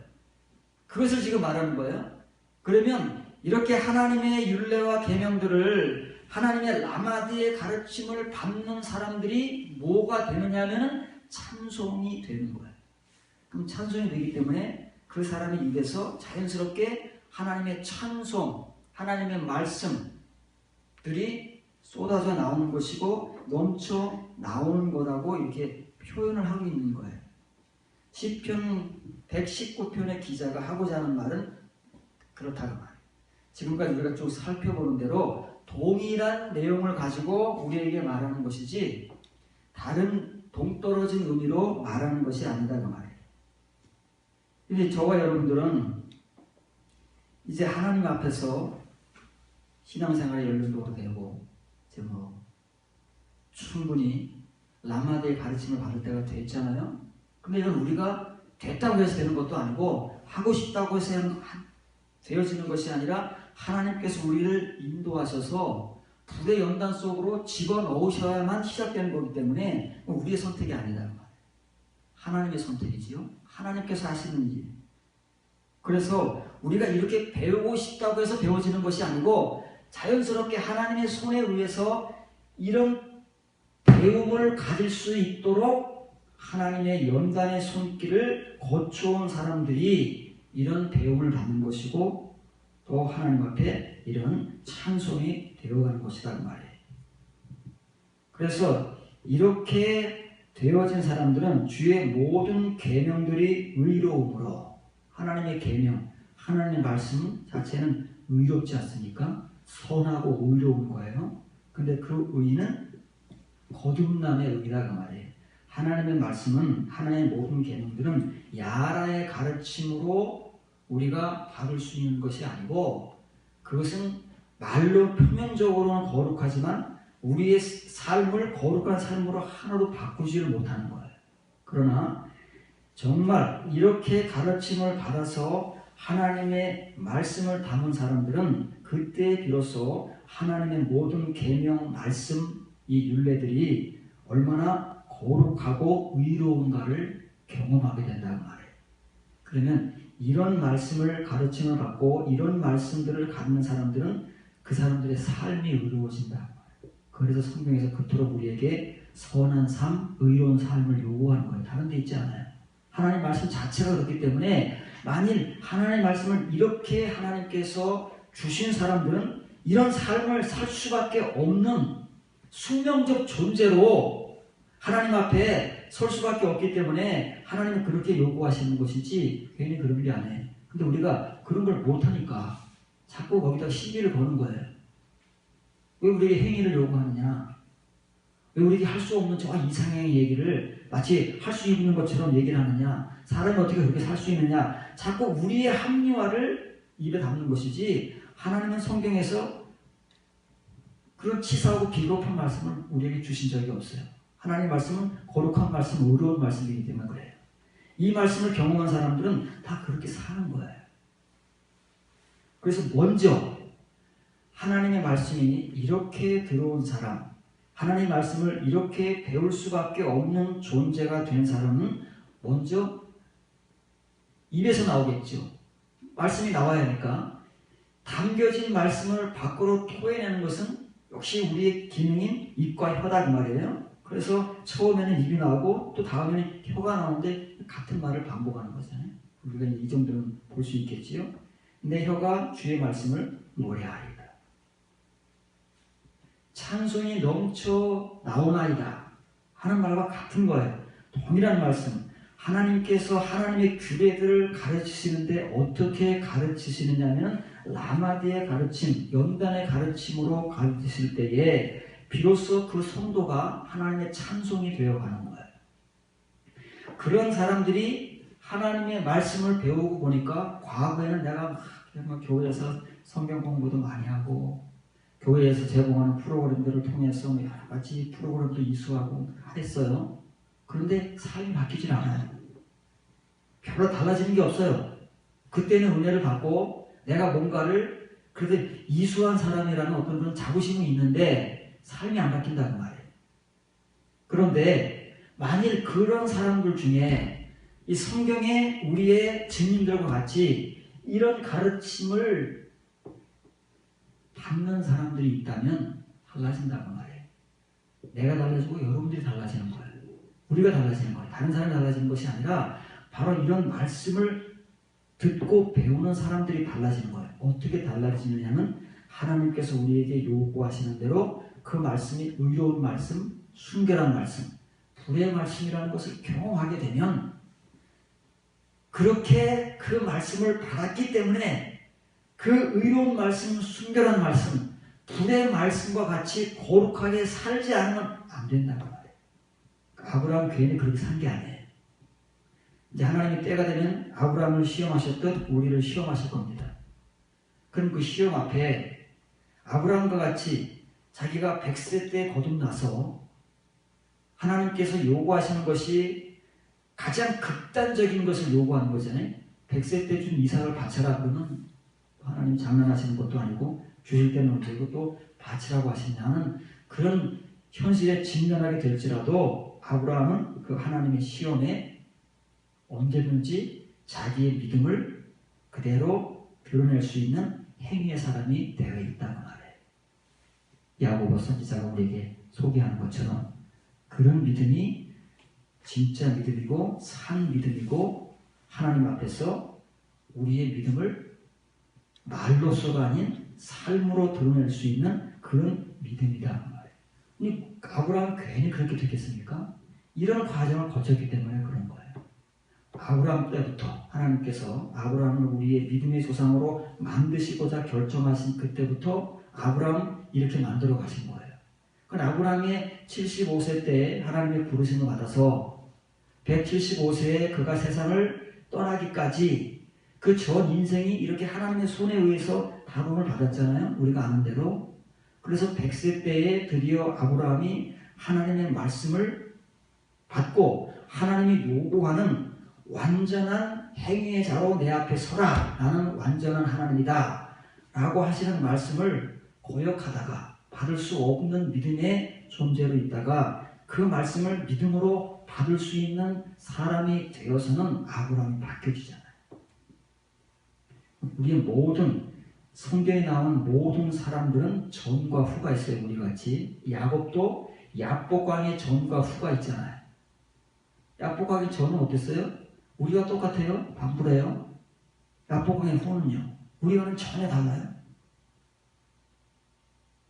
A: 그것을 지금 말하는 거예요. 그러면 이렇게 하나님의 율례와 계명들을 하나님의 라마디의 가르침을 받는 사람들이 뭐가 되느냐면 찬송이 되는 거예요. 그럼 찬송이 되기 때문에 그 사람의 입에서 자연스럽게 하나님의 찬송, 하나님의 말씀들이 쏟아져 나오는 것이고 넘쳐 나오는 거라고 이렇게 표현을 하고 있는 거예요. 시편 119편의 기자가 하고자 하는 말은 그렇다고 말해요. 지금까지 우리가 쭉 살펴보는 대로 동일한 내용을 가지고 우리에게 말하는 것이지 다른 동떨어진 의미로 말하는 것이 아니다고 말해요. 근데 저와 여러분들은 이제 하나님 앞에서 신앙생활에 연륜도 되고 이제 충분히 라마드의 가르침을 받을 때가 됐잖아요. 근데 이건 우리가 됐다고 해서 되는 것도 아니고 하고 싶다고 해서 되어지는 것이 아니라 하나님께서 우리를 인도하셔서 불의 연단 속으로 집어넣으셔야만 시작되는 거기 때문에 우리의 선택이 아니다. 하나님의 선택이지요. 하나님께서 하시는 일. 그래서 우리가 이렇게 배우고 싶다고 해서 배워지는 것이 아니고 자연스럽게 하나님의 손에 의해서 이런 배움을 가질 수 있도록 하나님의 연단의 손길을 거쳐온 사람들이 이런 배움을 받는 것이고 또 하나님 앞에 이런 찬송이 되어가는 것이다 그 말이에요. 그래서 이렇게 되어진 사람들은 주의 모든 계명들이 의로움으로 하나님의 계명, 하나님의 말씀 자체는 의롭지 않습니까? 선하고 의로운 거예요. 근데 그 의는 거듭남의 의라 그 말이에요. 하나님의 말씀은 하나님의 모든 계명들은 야라의 가르침으로 우리가 받을 수 있는 것이 아니고 그것은 말로 표면적으로는 거룩하지만 우리의 삶을 거룩한 삶으로 하나도 바꾸지를 못하는 거예요. 그러나 정말 이렇게 가르침을 받아서 하나님의 말씀을 담은 사람들은 그때 비로소 하나님의 모든 계명, 말씀, 이 율례들이 얼마나 거룩하고 의로운가를 경험하게 된다고 말해요. 그러면 이런 말씀을 가르침을 받고 이런 말씀들을 갖는 사람들은 그 사람들의 삶이 의로워진다. 그래서 성경에서 그토록 우리에게 선한 삶, 의로운 삶을 요구하는 거예요. 다른 데 있지 않아요. 하나님 말씀 자체가 그렇기 때문에 만일 하나님의 말씀을 이렇게 하나님께서 주신 사람들은 이런 삶을 살 수밖에 없는 숙명적 존재로 하나님 앞에 설 수밖에 없기 때문에 하나님은 그렇게 요구하시는 것이지 괜히 그런 게 아니에요. 근데 우리가 그런 걸 못하니까 자꾸 거기다 시비를 거는 거예요. 왜 우리에게 행위를 요구하느냐? 왜 우리에게 할 수 없는 저 이상의 얘기를 마치 할 수 있는 것처럼 얘기를 하느냐? 사람이 어떻게 그렇게 살 수 있느냐? 자꾸 우리의 합리화를 입에 담는 것이지 하나님은 성경에서 그런 치사하고 비겁한 말씀을 우리에게 주신 적이 없어요. 하나님의 말씀은 거룩한 말씀, 의로운 말씀이기 때문에 그래요. 이 말씀을 경험한 사람들은 다 그렇게 사는 거예요. 그래서 먼저 하나님의 말씀이 이렇게 들어온 사람, 하나님의 말씀을 이렇게 배울 수밖에 없는 존재가 된 사람은 먼저 입에서 나오겠죠. 말씀이 나와야 하니까 담겨진 말씀을 밖으로 토해내는 것은 역시 우리의 기능인 입과 혀다 그 말이에요. 그래서 처음에는 입이 나오고 또 다음에는 혀가 나오는데 같은 말을 반복하는 거잖아요. 우리가 이 정도는 볼 수 있겠지요. 내 혀가 주의 말씀을 노래하리다. 찬송이 넘쳐 나오나이다 하는 말과 같은 거예요. 동일한 말씀. 하나님께서 하나님의 규례들을 가르치시는데 어떻게 가르치시느냐면 라마디의 가르침, 연단의 가르침으로 가르치실 때에 비로소 그 성도가 하나님의 찬송이 되어가는 거예요. 그런 사람들이 하나님의 말씀을 배우고 보니까 과거에는 내가 막 교회에서 성경 공부도 많이 하고 교회에서 제공하는 프로그램들을 통해서 여러 가지 프로그램도 이수하고 했어요. 그런데 삶이 바뀌질 않아요. 별로 달라지는 게 없어요. 그때는 은혜를 받고 내가 뭔가를 그래도 이수한 사람이라는 어떤 그런 자부심이 있는데 삶이 안 바뀐다는 말이에요. 그런데 만일 그런 사람들 중에 이 성경에 우리의 증인들과 같이 이런 가르침을 받는 사람들이 있다면 달라진다고 말이에요. 내가 달라지고 여러분들이 달라지는 거예요. 우리가 달라지는 거예요. 다른 사람이 달라지는 것이 아니라 바로 이런 말씀을 듣고 배우는 사람들이 달라지는 거예요. 어떻게 달라지느냐면 하나님께서 우리에게 요구하시는 대로 그 말씀이 의로운 말씀, 순결한 말씀, 불의 말씀이라는 것을 경험하게 되면 그렇게 그 말씀을 받았기 때문에 그 의로운 말씀, 순결한 말씀, 불의 말씀과 같이 거룩하게 살지 않으면 안 된다는 말이에요. 아브라함 괜히 그렇게 산 게 아니에요. 이제 하나님이 때가 되면 아브라함을 시험하셨듯 우리를 시험하실 겁니다. 그럼 그 시험 앞에 아브라함과 같이 자기가 100세 때 거듭나서 하나님께서 요구하시는 것이 가장 극단적인 것을 요구하는 거잖아요. 100세 때 준 이삭을 바쳐라 그러면 하나님 장난하시는 것도 아니고 주실 때는 언제고 또 바치라고 하시냐는 그런 현실에 직면하게 될지라도 아브라함은 그 하나님의 시험에 언제든지 자기의 믿음을 그대로 드러낼 수 있는 행위의 사람이 되어 있다는 말이에요. 야고보 선지자가 우리에게 소개하는 것처럼 그런 믿음이 진짜 믿음이고 산 믿음이고 하나님 앞에서 우리의 믿음을 말로서가 아닌 삶으로 드러낼 수 있는 그런 믿음이다. 아브라함은 괜히 그렇게 됐겠습니까? 이런 과정을 거쳤기 때문에 그런 거예요. 아브라함 때부터 하나님께서 아브라함을 우리의 믿음의 조상으로 만드시고자 결정하신 그때부터 아브라함 이렇게 만들어 가신 거예요. 그건 아브라함의 75세 때 하나님의 부르심을 받아서 175세에 그가 세상을 떠나기까지 그 전 인생이 이렇게 하나님의 손에 의해서 다rum을 받았잖아요. 우리가 아는 대로. 그래서 100세 때에 드디어 아브라함이 하나님의 말씀을 받고 하나님이 요구하는 완전한 행위의 자로 내 앞에 서라. 나는 완전한 하나님이다. 라고 하시는 말씀을 거역하다가 받을 수 없는 믿음의 존재로 있다가 그 말씀을 믿음으로 받을 수 있는 사람이 되어서는 아브라함이 바뀌어지잖아요. 우리의 모든 성경에 나온 모든 사람들은 전과 후가 있어요. 우리같이 야곱도 야복강의 전과 후가 있잖아요. 야복강의 전은 어땠어요? 우리가 똑같아요? 반불해요? 야복강의 후는요? 우리와는 전혀 달라요.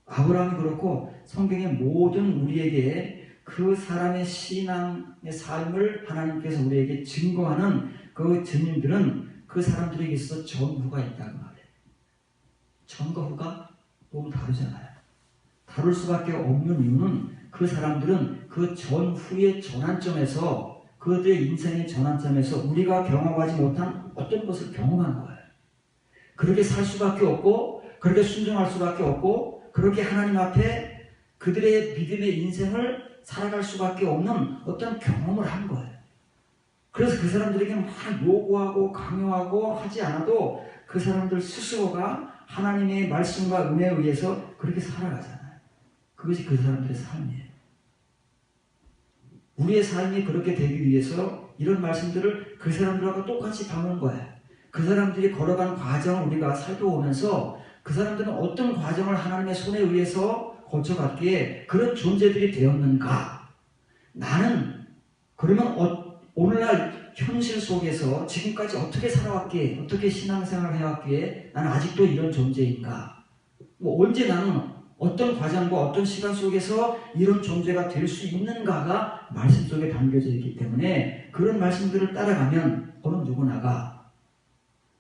A: 아브라함이 그렇고 성경의 모든 우리에게 그 사람의 신앙의 삶을 하나님께서 우리에게 증거하는 그 증인들은 그 사람들에게 있어서 전후가 있다고 말해요. 전과 후가 너무 다르잖아요. 다를 수밖에 없는 이유는 그 사람들은 그 전후의 전환점에서 그들의 인생의 전환점에서 우리가 경험하지 못한 어떤 것을 경험한 거예요. 그렇게 살 수밖에 없고 그렇게 순종할 수밖에 없고 그렇게 하나님 앞에 그들의 믿음의 인생을 살아갈 수밖에 없는 어떤 경험을 한 거예요. 그래서 그 사람들에게 막 요구하고 강요하고 하지 않아도 그 사람들 스스로가 하나님의 말씀과 은혜에 의해서 그렇게 살아가잖아요. 그것이 그 사람들의 삶이에요. 우리의 삶이 그렇게 되기 위해서 이런 말씀들을 그 사람들하고 똑같이 담은 거예요. 그 사람들이 걸어간 과정을 우리가 살펴보면서 그 사람들은 어떤 과정을 하나님의 손에 의해서 거쳐갔기에 그런 존재들이 되었는가? 나는 그러면 오늘날 현실 속에서 지금까지 어떻게 살아왔기에 어떻게 신앙생활을 해왔기에 나는 아직도 이런 존재인가? 언제 나는 어떤 과정과 어떤 시간 속에서 이런 존재가 될 수 있는가가 말씀 속에 담겨져 있기 때문에 그런 말씀들을 따라가면 어느 누구나가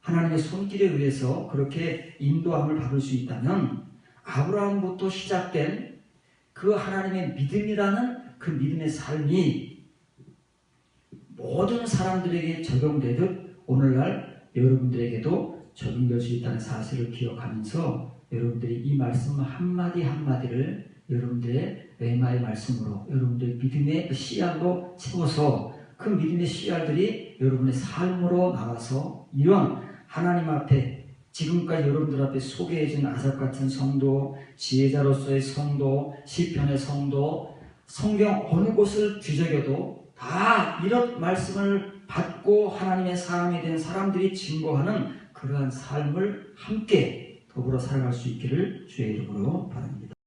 A: 하나님의 손길에 의해서 그렇게 인도함을 받을 수 있다면 아브라함부터 시작된 그 하나님의 믿음이라는 그 믿음의 삶이 모든 사람들에게 적용되듯 오늘날 여러분들에게도 적용될 수 있다는 사실을 기억하면서 여러분들이 이 말씀 한마디 한마디를 여러분들의 레마의 말씀으로 여러분들의 믿음의 씨알로 채워서 그 믿음의 씨알들이 여러분의 삶으로 나와서 이런 하나님 앞에 지금까지 여러분들 앞에 소개해준 아삽같은 성도, 지혜자로서의 성도, 시편의 성도, 성경 어느 곳을 뒤적여도 다 이런 말씀을 받고 하나님의 사람이 된 사람들이 증거하는 그러한 삶을 함께 더불어 살아갈 수 있기를 주의 이름으로 바랍니다.